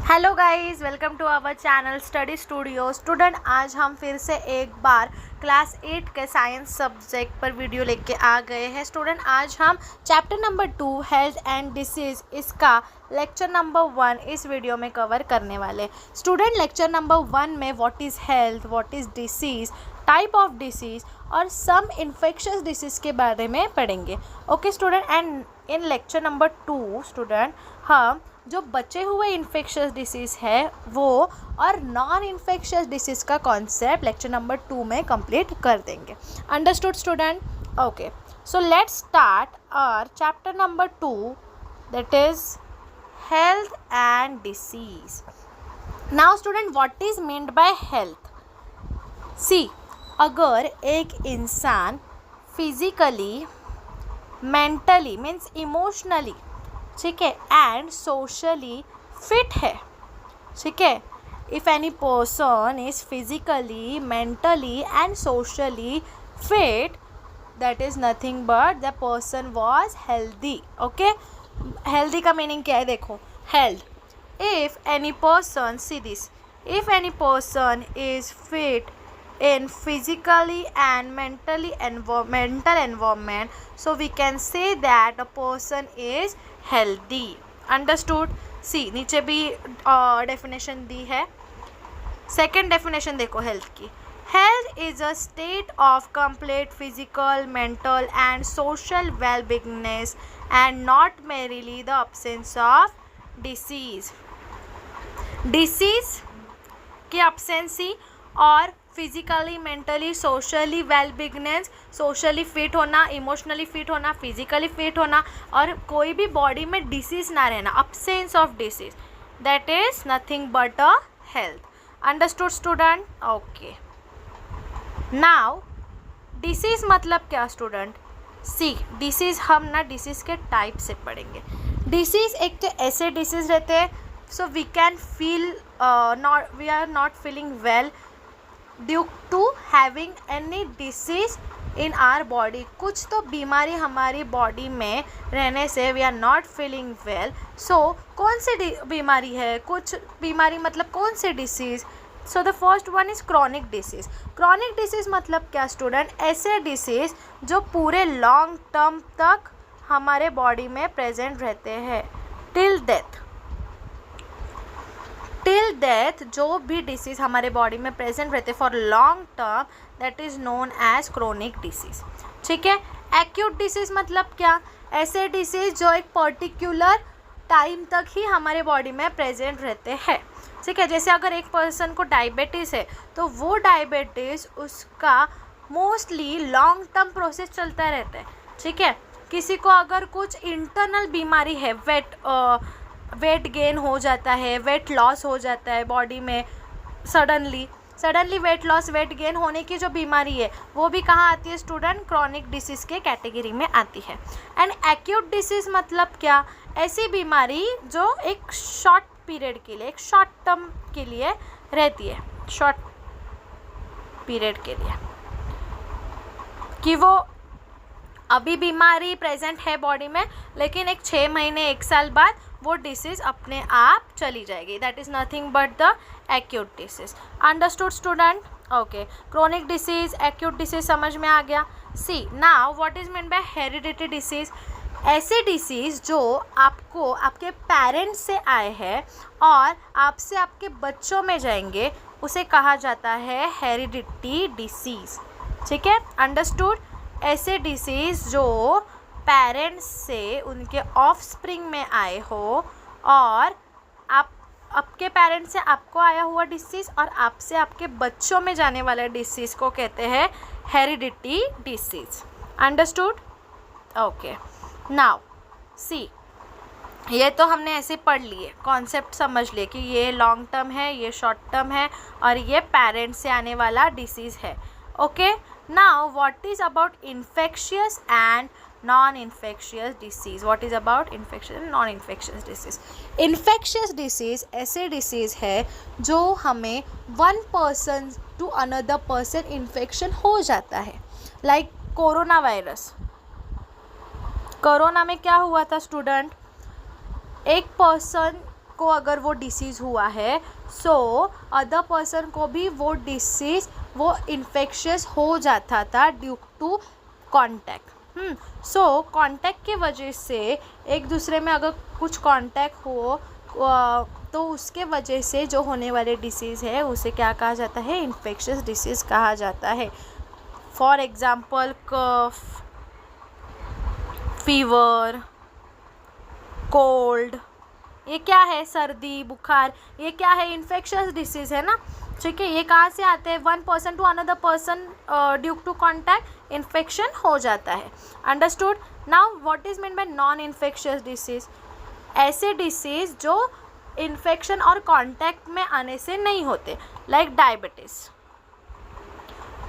Hello guys, welcome to our channel study studio. Student, आज हम फिर से एक बार क्लास 8 के साइंस सब्जेक्ट पर वीडियो लेके आ गए हैं। स्टूडेंट, आज हम chapter number 2 health and disease इसका लेक्चर नंबर 1 इस वीडियो में कवर करने वाले। स्टूडेंट, लेक्चर नंबर 1 में what is health, what is disease, type of disease और सम इन्फेक्शस डिसीज़ के बारे में पढ़ेंगे। Okay student, and in lecture number 2 student हम जो बचे हुए इन्फेक्शस डिसीज़ है वो और नॉन इन्फेक्शस डिसीज़ का कॉन्सेप्ट लेक्चर नंबर 2 में कंप्लीट कर देंगे। Understood student? Okay, so let's start our chapter number 2, that is health and disease. Now student, what is meant by health? See, अगर एक इंसान फिजिकली, मेंटली मीन्स इमोशनली, ठीक है, and socially fit है, ठीक है, if any person is physically, mentally and socially fit, that is nothing but the person was healthy. Okay, healthy का meaning क्या है? देखो, health, if any person, see this, if any person is fit in physically and mentally mental environment, so we can say that a person is healthy. Understood? See, नीचे भी definition दी है। Second definition देखो health की। Health is a state of complete physical, mental and social wellbeingness and not merely the absence of disease. Disease की absence और physically, mentally, socially wellbeingness, socially fit होना, emotionally fit होना, physically fit होना और कोई भी body में disease ना रहना, absence of disease, that is nothing but a health. Understood student? Okay, now disease मतलब क्या स्टूडेंट? सी, डिसीज़ हम ना डिसीज़ के टाइप से पढ़ेंगे। डिसीज़ एक तो ऐसे डिसीज़ रहते हैं, so we can feel we are not feeling well due to having any disease in our body. कुछ तो बीमारी हमारी बॉडी में रहने से we are not feeling well. So कौन सी बीमारी है? कुछ बीमारी मतलब कौन सी disease? So the first one is chronic disease. Chronic disease मतलब क्या स्टूडेंट? ऐसे डिसीज़ जो पूरे लॉन्ग टर्म तक हमारे बॉडी में प्रेजेंट रहते हैं, टिल डेथ। टिल डेथ जो भी डिसीज़ हमारे बॉडी में प्रेजेंट रहते for long term, that is known as chronic disease. ठीक है। एक्यूट डिसीज़ मतलब क्या? ऐसे डिसीज़ जो एक पर्टिकुलर टाइम तक ही हमारे बॉडी में प्रेजेंट रहते हैं। ठीक है, जैसे अगर एक पर्सन को डायबिटीज़ है तो वो डायबिटीज़ उसका मोस्टली लॉन्ग टर्म प्रोसेस चलता रहता है। ठीक है, किसी को अगर कुछ इंटरनल बीमारी है, वेट गेन हो जाता है, वेट लॉस हो जाता है बॉडी में, suddenly weight loss, weight gain होने की जो बीमारी है वो भी कहाँ आती है स्टूडेंट? क्रॉनिक डिसीज़ के कैटेगरी में आती है। एंड एक्यूट डिसीज़ मतलब क्या? ऐसी बीमारी जो एक शॉर्ट पीरियड के लिए, एक शॉर्ट टर्म के लिए रहती है, शॉर्ट पीरियड के लिए, कि वो अभी बीमारी प्रेजेंट है बॉडी में लेकिन एक 6 महीने 1 साल बाद वो डिसीज़ अपने आप चली जाएगी। That is nothing but the acute disease. Understood student? Okay, chronic disease, acute disease समझ में आ गया। See, now what is mean by hereditary disease? ऐसे डिसीज़ जो आपको आपके पेरेंट्स से आए हैं और आपसे आपके बच्चों में जाएंगे, उसे कहा जाता है हेरिडिटरी डिसीज़। ठीक है, अंडरस्टूड? ऐसे डिसीज़ जो पेरेंट्स से उनके ऑफस्प्रिंग में आए हो और आपके पेरेंट्स से आपको आया हुआ डिसीज़ और आपसे आपके बच्चों में जाने वाला डिसीज़ को कहते हैं hereditary disease. Understood? Okay, now see, ये तो हमने ऐसे पढ़ लिए, कॉन्सेप्ट समझ लिए कि ये लॉन्ग टर्म है, ये शॉर्ट टर्म है और ये पेरेंट्स से आने वाला डिसीज़ है। Okay, now what is about infectious and non-infectious disease? What is about infectious and non-infectious disease? Infectious disease ऐसे disease है जो हमें one person to another person infection हो जाता है, like कोरोना वायरस। कोरोना में क्या हुआ था स्टूडेंट? एक पर्सन को अगर वो डिसीज़ हुआ है सो अदर पर्सन को भी वो डिसीज़ वो इन्फेक्शियस हो जाता था due to contact. So contact की वजह से एक दूसरे में अगर कुछ कॉन्टैक्ट हो तो उसके वजह से जो होने वाले डिसीज़ है उसे क्या कहा जाता है, इन्फेक्शियस डिसीज़ कहा जाता है। For example cough, fever, cold, ये क्या है, सर्दी, बुखार, ये क्या है, इन्फेक्शियस डिसीज़ है ना। ठीक है, ये कहाँ से आते हैं, one person to another person due to contact infection हो जाता है। Understood. Now what is mean by non infectious disease, ऐसे डिसीज़ जो इन्फेक्शन और कॉन्टैक्ट में आने से नहीं होते, लाइक डायबिटीज़।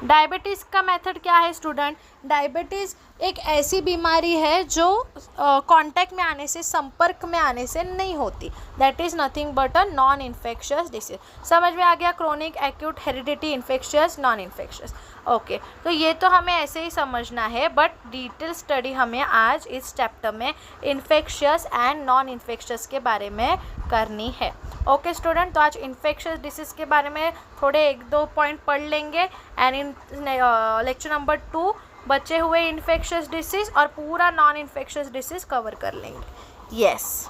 डायबिटीज़ का मेथड क्या है स्टूडेंट, डायबिटीज़ एक ऐसी बीमारी है जो कांटेक्ट में आने से, संपर्क में आने से नहीं होती, that is nothing but a non infectious disease. समझ में आ गया, chronic, acute, heredity, infectious, non infectious. Okay, तो ये तो हमें ऐसे ही समझना है, बट डिटेल स्टडी हमें आज इस चैप्टर में इन्फेक्शियस एंड नॉन इन्फेक्शियस के बारे में करनी है। ओके स्टूडेंट, तो आज इन्फेक्शियस डिसीज़ के बारे में थोड़े 1-2 पॉइंट पढ़ लेंगे एंड इन लेक्चर नंबर 2 बचे हुए इन्फेक्शियस डिसीज़ और पूरा नॉन इन्फेक्शियस डिसीज़ कवर कर लेंगे। यस,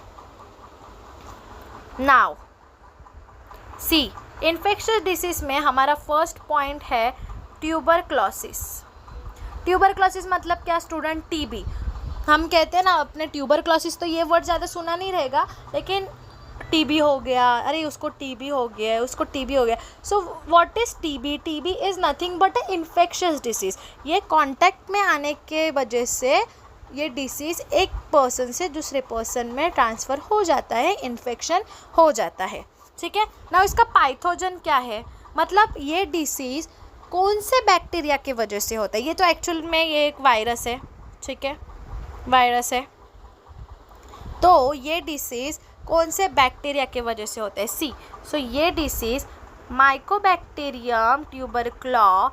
नाउ सी, इन्फेक्शियस डिसीज़ में हमारा फर्स्ट पॉइंट है ट्यूबरक्लोसिस। ट्यूबरक्लोसिस मतलब क्या स्टूडेंट, टीबी। हम कहते हैं ना अपने ट्यूबरक्लोसिस, तो ये वर्ड ज़्यादा सुना नहीं रहेगा, लेकिन टीबी हो गया, अरे उसको टीबी हो गया, उसको टीबी हो गया। So what is TB, TB is nothing but A infectious disease. ये कांटेक्ट में आने के वजह से ये डिसीज़ एक पर्सन से दूसरे पर्सन में ट्रांसफ़र हो जाता है, इन्फेक्शन हो जाता है। ठीक है ना, इसका पैथोजन क्या है, मतलब ये डिसीज़ कौन से बैक्टीरिया की वजह से होता है। ये तो एक्चुअल में ये एक वायरस है, ठीक है, वायरस है। तो ये डिसीज़ कौन से बैक्टीरिया की वजह से होता है, सी। सो ये डिसीज़ माइकोबैक्टीरियम ट्यूबरक्लो,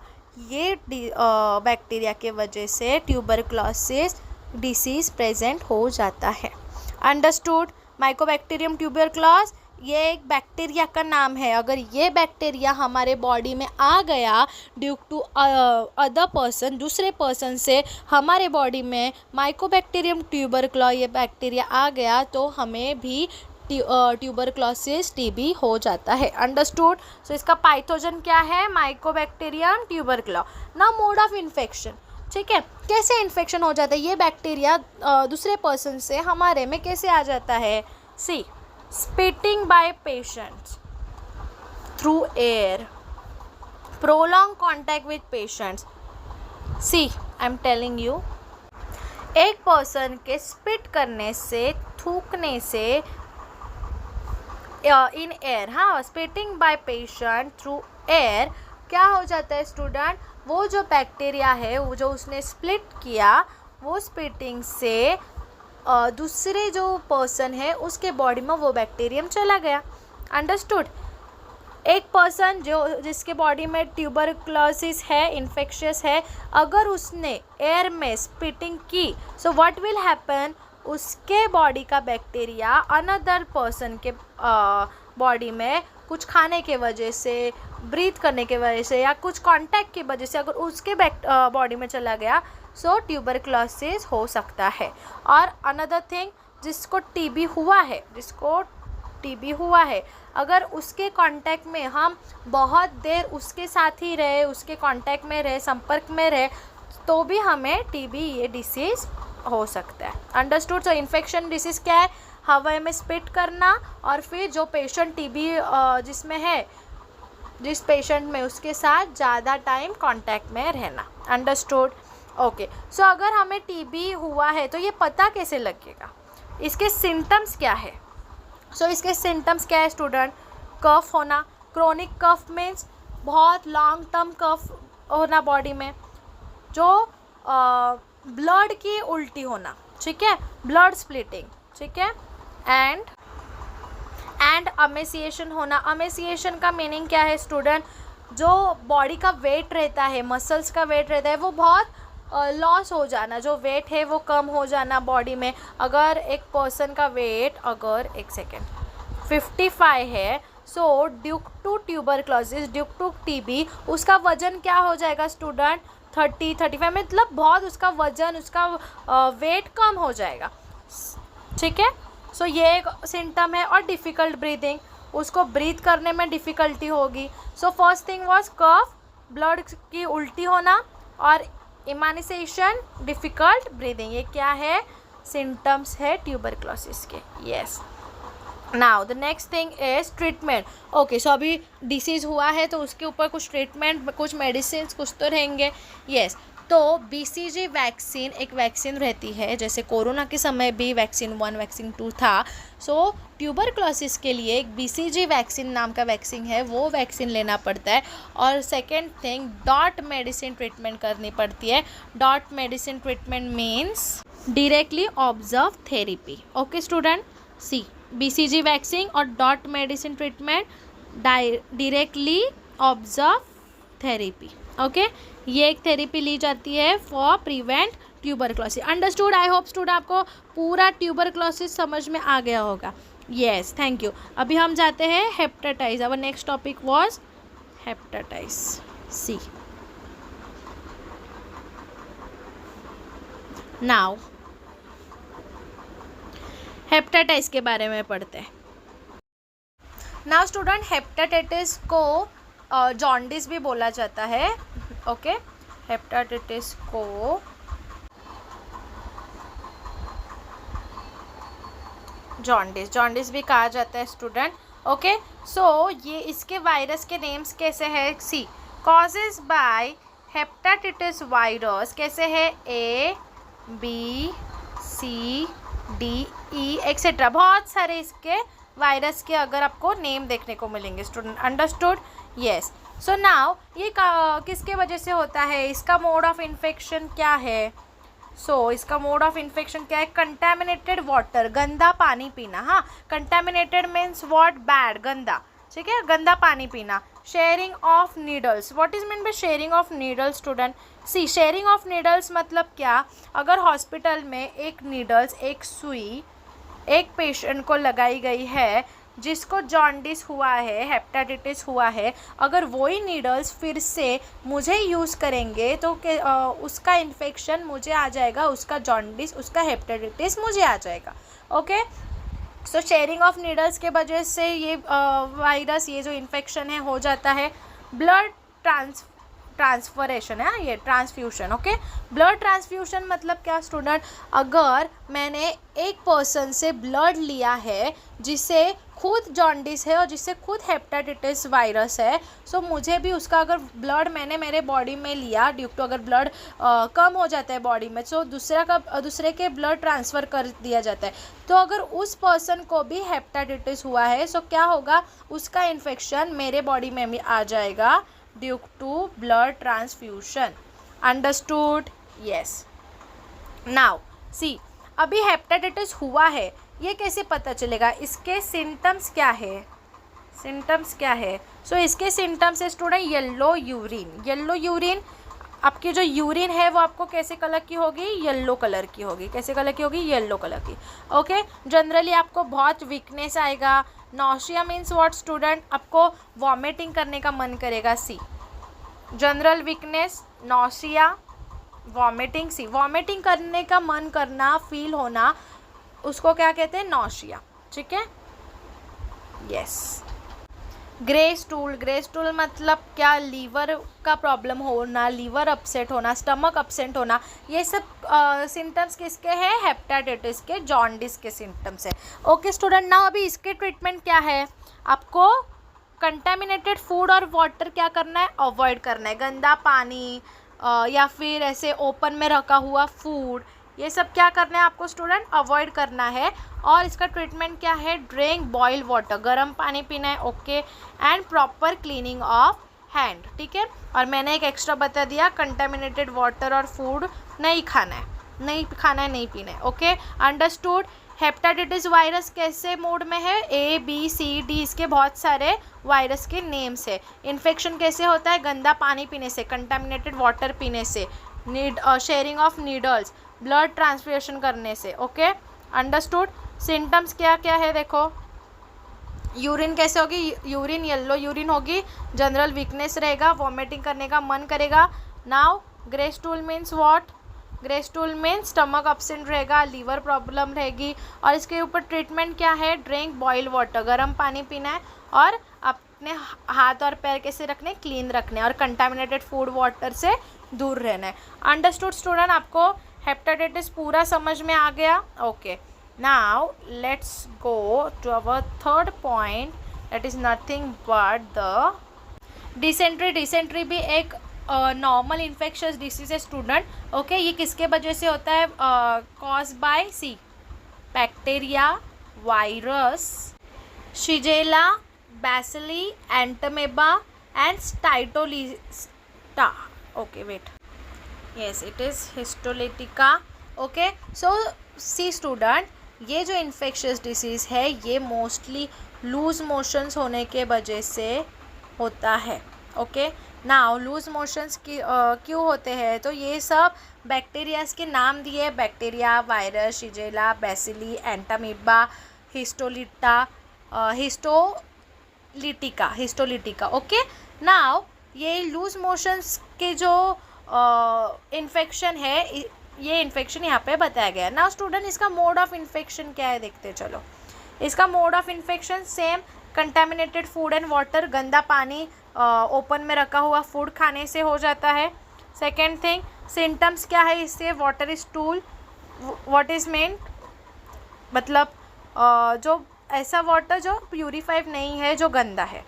ये बैक्टीरिया के वजह से ट्यूबरक्लोसिस डिसीज़ प्रेजेंट हो जाता है। अंडरस्टूड। माइकोबैक्टीरियम ट्यूबरक्लोस ये एक बैक्टीरिया का नाम है। अगर ये बैक्टीरिया हमारे बॉडी में आ गया ड्यू टू अदर पर्सन, दूसरे पर्सन से हमारे बॉडी में माइकोबैक्टीरियम ट्यूबरक्लो ये बैक्टीरिया आ गया तो हमें भी ट्यूबरक्लोसिस टीबी हो जाता है। अंडरस्टूड। सो इसका पैथोजन क्या है, माइकोबैक्टीरियम ट्यूबरक्लो। ना मोड ऑफ इन्फेक्शन, ठीक है, कैसे इन्फेक्शन हो जाता है, ये बैक्टीरिया दूसरे पर्सन से हमारे में कैसे आ जाता है, सी, spitting by patients through air, prolonged contact with patients. See, I'm telling you, एक पर्सन के स्पिट करने से, थूकने से इन एयर, हाँ, spitting by patient through air क्या हो जाता है स्टूडेंट, वो जो बैक्टीरिया है वो जो उसने स्प्लिट किया वो स्पिटिंग से दूसरे जो पर्सन है उसके बॉडी में वो बैक्टीरियम चला गया। अंडरस्टूड। एक पर्सन जिसके बॉडी में ट्यूबरक्लोसिस है, इन्फेक्शियस है, अगर उसने एयर में स्पिटिंग की, सो व्हाट विल हैपन, उसके बॉडी का बैक्टीरिया अनदर पर्सन के बॉडी में कुछ खाने के वजह से, ब्रीथ करने के वजह से या कुछ कांटेक्ट की वजह से अगर उसके बॉडी में चला गया, सो ट्यूबरक्लोसिस हो सकता है। और अनदर थिंग, जिसको टीबी हुआ है, अगर उसके कांटेक्ट में हम बहुत देर उसके साथ ही रहे, उसके कांटेक्ट में रहे, संपर्क में रहे, तो भी हमें टीबी ये डिसीज़ हो सकता है। अंडरस्टूड। सो इन्फेक्शन डिसीज़ क्या है, हवा में स्पिट करना और फिर जो पेशेंट टीबी जिसमें है, जिस पेशेंट में उसके साथ ज़्यादा टाइम कांटेक्ट में रहना। अंडरस्टूड। ओके, सो अगर हमें टीबी हुआ है तो ये पता कैसे लगेगा, इसके सिम्टम्स क्या है। सो इसके सिम्टम्स क्या है स्टूडेंट, कफ होना, क्रोनिक कफ मीन्स बहुत लॉन्ग टर्म कफ होना बॉडी में, जो ब्लड की उल्टी होना, ठीक है, ब्लड स्प्लिटिंग, ठीक है, एंड अमेसिएशन होना। अमेसिएशन का मीनिंग क्या है स्टूडेंट, जो बॉडी का वेट रहता है, मसल्स का वेट रहता है, वो बहुत लॉस हो जाना, जो वेट है वो कम हो जाना बॉडी में। अगर एक पर्सन का वेट, अगर एक सेकेंड, 55 है, so due to tuberculosis, due to TB उसका वजन क्या हो जाएगा स्टूडेंट, 35 मतलब बहुत उसका वजन, उसका वेट कम हो जाएगा, ठीक है। सो ये एक सिम्टम है। और डिफ़िकल्ट ब्रीदिंग, उसको ब्रीथ करने में डिफ़िकल्टी होगी। So first thing was cough, blood की उल्टी होना, और इम्यूनाइजेशन, डिफ़िकल्ट ब्रीदिंग, ये क्या है, सिम्टम्स है ट्यूबरक्लोसिस के। Yes, now the next thing is treatment. Okay, so अभी डिसीज़ हुआ है तो उसके ऊपर कुछ ट्रीटमेंट, कुछ मेडिसिन कुछ तो रहेंगे। यस, तो BCG वैक्सीन एक वैक्सीन रहती है, जैसे कोरोना के समय भी वैक्सीन 1 वैक्सीन 2 था। सो ट्यूबरक्लोसिस के लिए एक BCG वैक्सीन नाम का वैक्सीन है, वो वैक्सीन लेना पड़ता है। और second thing, DOT medicine treatment करनी पड़ती है। DOT medicine treatment means directly observe therapy. Okay student, see BCG vaccine और DOT medicine treatment, directly observe therapy. Okay, ये एक थेरेपी ली जाती है for prevent tuberculosis. Understood? I hope student आपको पूरा ट्यूबरक्लोसिस समझ में आ गया होगा। Yes, thank you. अभी हम जाते हैं hepatitis. Our next topic was hepatitis C. Now hepatitis के बारे में पढ़ते हैं। नाउ स्टूडेंट, हेपेटाइटिस को जॉन्डिस भी बोला जाता है। ओके, हेपेटाइटिस को जॉन्डिस भी कहा जाता है स्टूडेंट। ओके, सो ये इसके वायरस के नेम्स कैसे हैं, सी कॉजेज बाय हेपेटाइटिस वायरस कैसे है, ABCDE एक्सेट्रा, बहुत सारे इसके वायरस के अगर आपको नेम देखने को मिलेंगे student. Understood? Yes. So now ये किसके वजह से होता है, इसका मोड ऑफ इन्फेक्शन क्या है। सो इसका मोड ऑफ इन्फेक्शन क्या है, कंटेमिनेटेड वाटर, गंदा पानी पीना। हाँ, कंटेमिनेटेड मीन्स व्हाट, बैड, गंदा, ठीक है, गंदा पानी पीना। Sharing of needles, what is mean by sharing of needles student, see sharing of needles मतलब क्या, अगर हॉस्पिटल में एक नीडल्स, एक सुई एक पेशेंट को लगाई गई है जिसको जॉन्डिस हुआ है, हेपेटाइटिस हुआ है, अगर वही नीडल्स फिर से मुझे यूज़ करेंगे तो उसका इन्फेक्शन मुझे आ जाएगा, उसका जॉन्डिस, उसका हेपेटाइटिस मुझे आ जाएगा। Okay, so sharing of needles के वजह से ये वायरस, ये जो इन्फेक्शन है हो जाता है। ब्लड ट्रांसफरेशन है, ये ट्रांसफ्यूशन। ओके, ब्लड ट्रांसफ्यूशन मतलब क्या स्टूडेंट, अगर मैंने एक पर्सन से ब्लड लिया है जिसे खुद जॉन्डिस है और जिससे खुद हेपेटाइटिस वायरस है, सो मुझे भी उसका अगर ब्लड मैंने मेरे बॉडी में लिया, ड्यू टू अगर ब्लड कम हो जाता है बॉडी में, सो दूसरे के ब्लड ट्रांसफ़र कर दिया जाता है। तो अगर उस पर्सन को भी हेपेटाइटिस हुआ है, सो क्या होगा, उसका इन्फेक्शन मेरे बॉडी में भी आ जाएगा due to blood transfusion. Understood? Yes. Now see, अभी हेपेटाइटिस हुआ है, ये कैसे पता चलेगा, इसके सिम्टम्स क्या है, सिम्टम्स क्या है। सो इसके सिम्टम्स है student, yellow urine. Yellow urine, आपकी जो यूरिन है वो आपको कैसे कलर की होगी, येलो कलर की होगी। कैसे कलर की होगी, येलो कलर की। ओके, जनरली आपको बहुत वीकनेस आएगा। नॉशिया मीन्स व्हाट स्टूडेंट, आपको वॉमिटिंग करने का मन करेगा। सी, जनरल वीकनेस, नॉशिया, वॉमिटिंग। सी, वॉमिटिंग करने का मन करना, फील होना, उसको क्या कहते हैं, नॉशिया, ठीक है। Yes. Grey stool, grey stool मतलब क्या, लीवर का प्रॉब्लम होना, लीवर अपसेट होना, स्टमक अपसेट होना, ये सब सिम्टम्स किसके हैं, हेपेटाइटिस के, जॉन्डिस के सिम्टम्स है। ओके स्टूडेंट, नाउ अभी इसके ट्रीटमेंट क्या है, आपको कंटेमिनेटेड फूड और वाटर क्या करना है, अवॉइड करना है। गंदा पानी या फिर ऐसे ओपन में रखा हुआ फूड, ये सब क्या करना है आपको स्टूडेंट, अवॉइड करना है। और इसका ट्रीटमेंट क्या है, ड्रिंक बॉइल वाटर, गर्म पानी पीना है। Okay, and proper cleaning of hand, ठीक है। और मैंने एक एक्स्ट्रा बता दिया, कंटेमिनेटेड वाटर और फूड नहीं खाना है, नहीं खाना है, नहीं पीना है। Okay, understood. हेपेटाइटिस वायरस कैसे मोड में है, ABCD, इसके बहुत सारे वायरस के नेम्स है। इन्फेक्शन कैसे होता है, गंदा पानी पीने से, कंटेमिनेटेड वाटर पीने से, sharing of needles, blood transfusion करने से। Okay, understood. सिम्टम्स क्या क्या है देखो, यूरिन कैसे होगी, यूरिन येलो यूरिन होगी, जनरल वीकनेस रहेगा, वॉमिटिंग करने का मन करेगा. Now grey stool means what, grey stool means stomach absent रहेगा, लीवर प्रॉब्लम रहेगी. और इसके ऊपर ट्रीटमेंट क्या है, ड्रिंक बॉइल्ड वाटर, गर्म पानी पीना है और अपने हाथ और पैर कैसे रखने, क्लीन रखने, और कंटामिनेटेड फूड वाटर से दूर रहना है. अंडरस्टूड स्टूडेंट, आपको हेपेटाइटिस पूरा समझ में आ गया. Okay, now let's go to our third point, that is nothing but the dysentery. Dysentery भी एक नॉर्मल इन्फेक्शियस डिसीज है स्टूडेंट. ओके, ये किसके वजह से होता है, cause by see bacteria, virus, Shigella, bacilli, Entamoeba and histolytica. Okay wait, yes it is histolytica. Okay, so see student, ये जो इन्फेक्शियस डिसीज़ है ये मोस्टली लूज मोशंस होने के वजह से होता है. ओके, नाउ लूज मोशंस की क्यों होते हैं, तो ये सब बैक्टीरियाज के नाम दिए, bacteria, virus, Shigella, bacilli, Entamoeba, histolytica. Okay, now ये लूज मोशंस के जो इन्फेक्शन है, ये इन्फेक्शन यहाँ पे बताया गया है. नाउ स्टूडेंट, इसका मोड ऑफ इन्फेक्शन क्या है देखते चलो. इसका mode of infection same, contaminated food and water, गंदा पानी, ओपन में रखा हुआ फूड खाने से हो जाता है. सेकेंड थिंग, सिम्टम्स क्या है इससे, water is stool. What is mean, मतलब जो ऐसा वाटर जो प्यूरिफाइड नहीं है, जो गंदा है.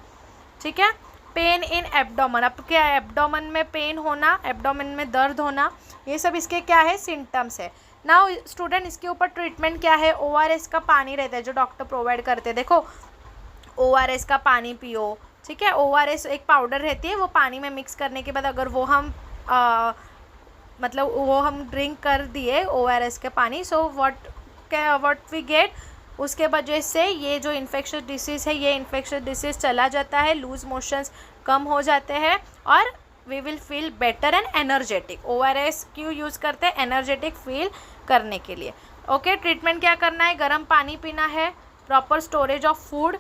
ठीक है. पेन इन एब्डोमन, अब क्या है, एब्डोमन में पेन होना, एब्डोमन में दर्द होना, ये सब इसके क्या है, सिम्टम्स है. नाउ स्टूडेंट, इसके ऊपर ट्रीटमेंट क्या है, ORS का पानी रहता है जो डॉक्टर प्रोवाइड करते हैं. देखो, ORS का पानी पियो. ठीक है, ORS एक पाउडर रहती है, वो पानी में मिक्स करने के बाद अगर वो हम मतलब वो हम ड्रिंक कर दिए ORS के पानी, सो व्हाट वी गेट, उसके वजह से ये जो इन्फेक्शियस डिसीज़ है, ये इन्फेक्शियस डिसीज़ चला जाता है, लूज मोशंस कम हो जाते हैं और we will feel better and energetic. ORS क्यों यूज़ करते हैं, एनर्जेटिक फील करने के लिए. ओके, ट्रीटमेंट क्या करना है, गर्म पानी पीना है, प्रॉपर स्टोरेज ऑफ फूड,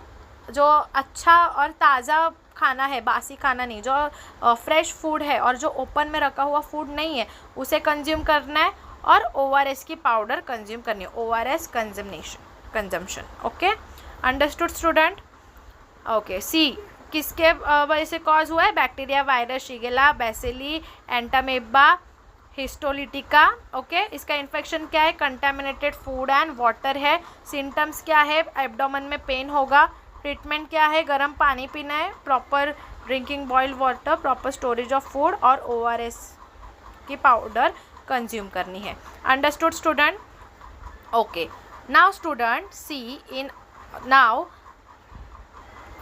जो अच्छा और ताज़ा खाना है, बासी खाना नहीं, जो फ्रेश फूड है और जो ओपन में रखा हुआ फूड नहीं है उसे कंज्यूम करना है, और ORS की पाउडर कंज्यूम करनी है, ORS consumption. Okay, understood student. Okay, see किसके वजह से कॉज हुआ है, bacteria, virus, Shigella, bacilli, Entamoeba, histolytica. Okay, इसका इन्फेक्शन क्या है, कंटामिनेटेड फूड एंड वाटर है. सिम्टम्स क्या है, एब्डोमन में पेन होगा. ट्रीटमेंट क्या है, गर्म पानी पीना है, proper drinking boiled water, proper storage of food और ORS की पाउडर कंज्यूम करनी है. Understood student. Okay, now student see in, now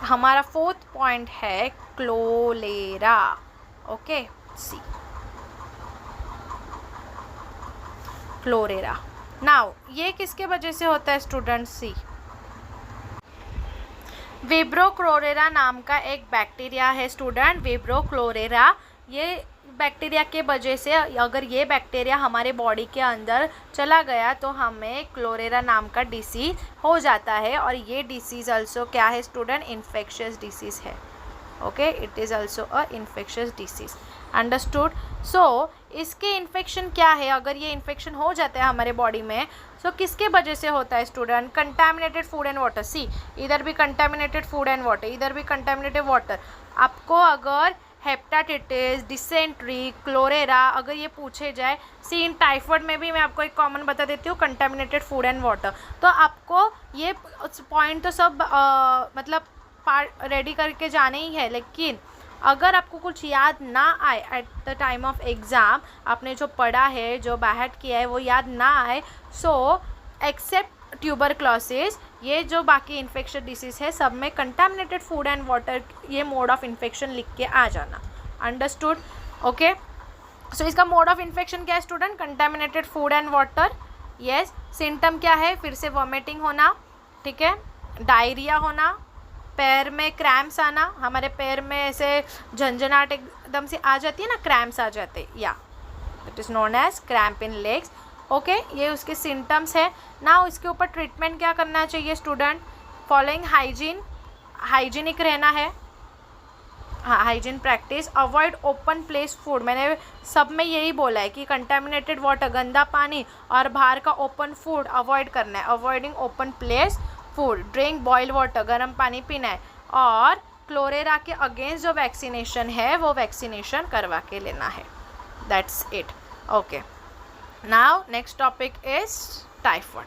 हमारा फोर्थ पॉइंट है क्लोलेरा. ओके, सी क्लोरेरा. नाउ ये किसके वजह से होता है स्टूडेंट, सी विब्रो क्लोरेरा नाम का एक बैक्टीरिया है स्टूडेंट. विब्रो क्लोरेरा, ये बैक्टीरिया के वजह से, अगर ये बैक्टीरिया हमारे बॉडी के अंदर चला गया तो हमें क्लोरेरा नाम का डिसीज़ हो जाता है. और ये डिसीज़ आल्सो क्या है स्टूडेंट, इन्फेक्शियस डिसीज़ है. Okay, it is also a infectious disease. Understood. So इसके इन्फेक्शन क्या है, अगर ये इन्फेक्शन हो जाता है हमारे बॉडी में, सो किसके वजह से होता है student, contaminated food and water. See, इधर भी कंटामिनेटेड फूड एंड वाटर, इधर भी कंटामिनेटेड वाटर. आपको अगर हेपेटाइटिस, डिसेंट्री, क्लोरेरा अगर ये पूछे जाए, सी इन टाइफाइड में भी मैं आपको एक कॉमन बता देती हूँ, कंटामिनेटेड फूड एंड वाटर. तो आपको ये पॉइंट तो सब मतलब रेडी करके जाने ही है, लेकिन अगर आपको कुछ याद ना आए at the time of exam, आपने जो पढ़ा है, जो बाहर किया है वो याद ना आए, सो एक्सेप्ट ट्यूबरक्लोसिस, ये जो बाकी इन्फेक्शियस डिसीज़ है सब में कंटामिनेटेड फूड एंड वाटर ये मोड ऑफ इन्फेक्शन लिख के आ जाना. अंडरस्टूड. ओके, सो इसका मोड ऑफ इन्फेक्शन क्या है student, contaminated food and water. Yes, symptom क्या है, फिर से वॉमिटिंग होना, ठीक है, डायरिया होना, पैर में क्रैम्प्स आना, हमारे पैर में ऐसे झंझनाहट एकदम से आ जाती है ना, क्रैम्प्स आ जाते, या it is known as cramp in legs. Okay, ये उसके सिम्टम्स है. नाउ इसके ऊपर ट्रीटमेंट क्या करना चाहिए स्टूडेंट, फॉलोइंग हाइजीन, हाइजीनिक रहना है, हाँ hygiene practice, avoid open place food, मैंने सब में यही बोला है कि कंटेमिनेटेड वाटर, गंदा पानी और बाहर का ओपन फूड अवॉइड करना है, avoiding open place food, drink boiled water, गर्म पानी पीना है, और क्लोरेरा के अगेंस्ट जो वैक्सीनेशन है वो वैक्सीनेशन करवा के लेना है। That's it. Okay, now next topic is typhoid.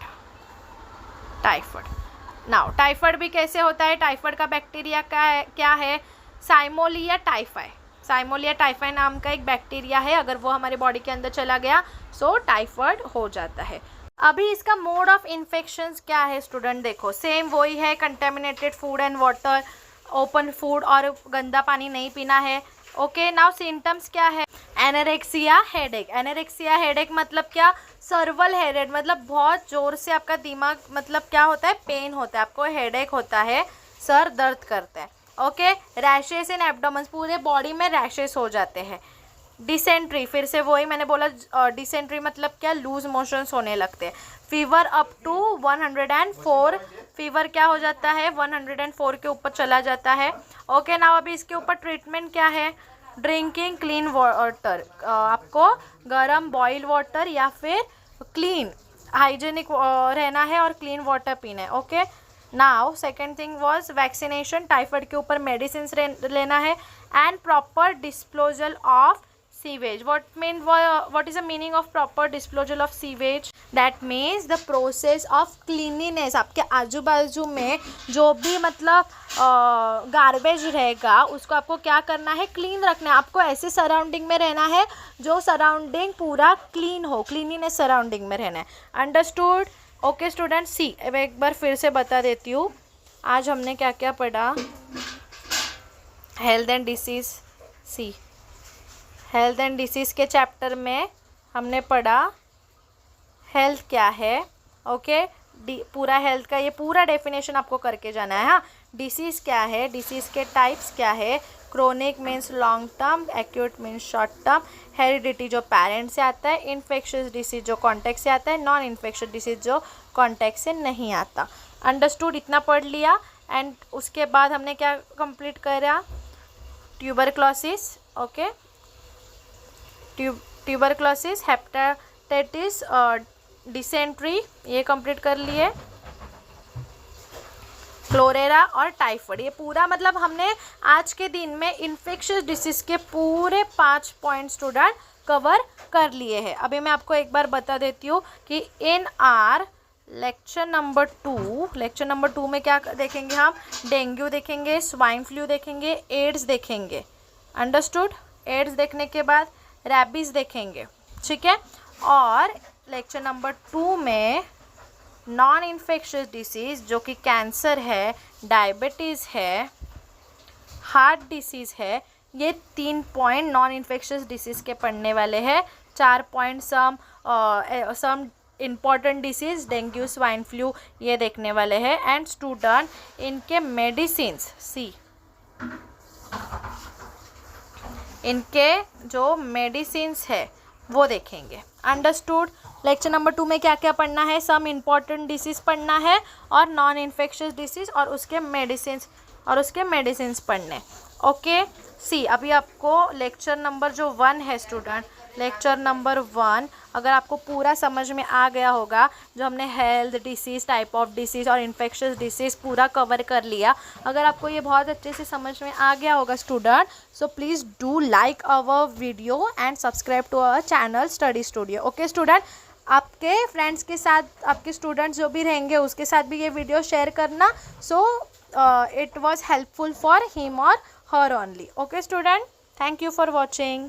Now typhoid भी कैसे होता है, टाइफॉइड का बैक्टीरिया क्या है, साइमोलिया टाइफाई। साइमोलिया टाइफाई नाम का एक बैक्टीरिया है, अगर वो हमारे बॉडी के अंदर चला गया सो टाइफॉइड हो जाता है। अभी इसका मोड ऑफ इन्फेक्शंस क्या है स्टूडेंट, देखो सेम वही है, contaminated food and water, open food और गंदा पानी नहीं पीना है। ओके, नाउ सिम्टम्स क्या है, एनोरेक्सिया हेडेक। एनोरेक्सिया हेडेक मतलब क्या, सर्वल हेडेक मतलब बहुत ज़ोर से आपका दिमाग मतलब क्या होता है, पेन होता है, आपको हेडेक होता है, सर दर्द करता है। ओके, रैशेस इन एब्डोमेन, पूरे बॉडी में रैशेस हो जाते हैं। डिसेंट्री, फिर से वही मैंने बोला, डिसेंट्री मतलब क्या, लूज मोशंस होने लगते हैं। फीवर अप टू 104, फीवर क्या हो जाता है, 104 के ऊपर चला जाता है। ओके, नाउ अभी इसके ऊपर ट्रीटमेंट क्या है, ड्रिंकिंग क्लीन वाटर, आपको गर्म बॉइल्ड वाटर या फिर क्लीन हाइजीनिक रहना है और क्लीन वाटर पीना है। Okay, now second thing was vaccination, typhoid के ऊपर मेडिसिन लेना है, and proper disposal of sewage. what is the meaning of proper disposal of sewage? That means the process of cleanliness, आपके आजू बाजू में जो भी मतलब गार्बेज रहेगा उसको आपको क्या करना है, क्लीन रखना है। आपको ऐसे सराउंडिंग में रहना है जो सराउंडिंग पूरा क्लीन हो, क्लीनिनेस सराउंडिंग में रहना है। अंडरस्टूड? ओके स्टूडेंट, सी एक बार फिर से बता देती हूँ, आज हमने क्या क्या पढ़ा, health and disease. See health and disease के चैप्टर में हमने पढ़ा हेल्थ क्या है। ओके, पूरा हेल्थ का ये पूरा डेफिनेशन आपको करके जाना है। हाँ, डिसीज़ क्या है, डिसीज़ के टाइप्स क्या है, chronic means long term, acute means short term, heredity जो पेरेंट से आता है, इन्फेक्शियस डिसीज़ जो कॉन्टैक्ट से आता है, नॉन इन्फेक्शियस डिसीज़ जो कॉन्टैक्ट से नहीं आता। अंडरस्टूड? इतना पढ़ लिया। एंड उसके बाद हमने क्या कंप्लीट करा, tuberculosis. Okay, tuberculosis, hepatitis, dysentery ये कंप्लीट कर लिए, क्लोरेरा और टाइफाइड, ये पूरा मतलब हमने आज के दिन में इन्फेक्शियस डिसीज़ के पूरे 5 पॉइंट स्टूडेंट कवर कर लिए हैं। अभी मैं आपको एक बार बता देती हूँ कि इन आर लेक्चर नंबर 2 में क्या देखेंगे हम, डेंगू देखेंगे, स्वाइन फ्लू देखेंगे, एड्स देखेंगे। अंडरस्टूड? एड्स देखने के बाद रैबीज़ देखेंगे, ठीक है। और लेक्चर नंबर 2 में नॉन इन्फेक्शियस डिसीज़ जो कि कैंसर है, डायबिटीज़ है, हार्ट डिसीज़ है, ये 3 पॉइंट नॉन इन्फेक्शियस डिसीज़ के पढ़ने वाले हैं। 4 point some important diseases, dengue, swine flu ये देखने वाले हैं। एंड स्टूडेंट इनके मेडिसिन्स, सी इनके जो मेडिसिन्स है वो देखेंगे। अंडरस्टूड? लेक्चर नंबर 2 में क्या क्या पढ़ना है, सम इम्पॉर्टेंट डिसीज़ पढ़ना है और नॉन इन्फेक्शियस डिसीज़ और उसके मेडिसिन्स पढ़ने। ओके, सी अभी आपको लेक्चर नंबर जो 1 है स्टूडेंट, लेक्चर नंबर 1 अगर आपको पूरा समझ में आ गया होगा, जो हमने health disease, type of disease और इन्फेक्शियस डिसीज़ पूरा कवर कर लिया, अगर आपको ये बहुत अच्छे से समझ में आ गया होगा student, so please do like our video and subscribe to our channel study Studio. Okay student, आपके फ्रेंड्स के साथ, आपके स्टूडेंट्स जो भी रहेंगे उसके साथ भी ये वीडियो शेयर करना, so it was helpful for him और her only. Okay student, thank you for watching.